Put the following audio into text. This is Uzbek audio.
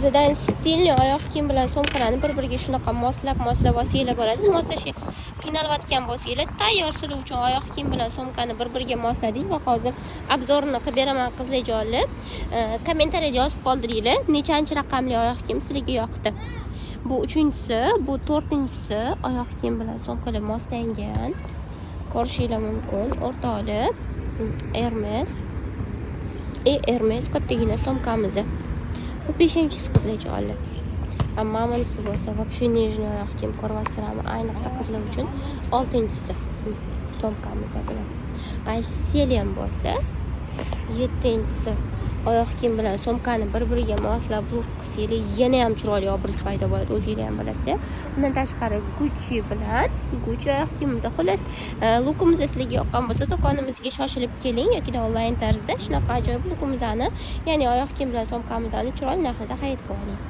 Ba'zidan stilli oyoq kiyim bilan sumkalarni bir-biriga shunaqa moslab olsanglar bo'ladi. Moslashga qiynalayotgan bo'lsanglar, tayyor suruvchi oyoq kiyim bilan sumkani bir-biriga mosladik va hozir obzorini qilib beraman qizlarjonlar. Kommentariyada yozib qoldiringlar, nechanchi raqamli oyoq kiyim sizlarga yoqdi. Bu 3-si, bu 4-si oyoq kiyim bilan sumkalar moslangan. Ko'rishinglar mumkin. O'rtoqlar Hermes kattagina sumkamiz. Bu 5-si qizlarjonlar. Mammanisi bo'lsa, вообще нежный oyoq kiyim ko'ryapsizlarmi? Ayniqsa qizlar uchun 6-si sumkamiz bilan. Selen bo'lsa 7-si oyoq kiyim bilan sumkani bir-biriga moslab luk qilsanglar, yana ham chiroyli obraz paydo bo'ladi, o'zingizlar ham bilasizlar. Undan tashqari Gucci oyoq kiyimimiz. Xullas, lukimiz sizlarga yoqqan bo'lsa, do'konimizga shoshilib keling yoki onlayn tarzda shunaqa ajoyib lukimizni, ya'ni oyoq kiyim bilan sumkamizni chiroyli narxlarda xarid qilib oling.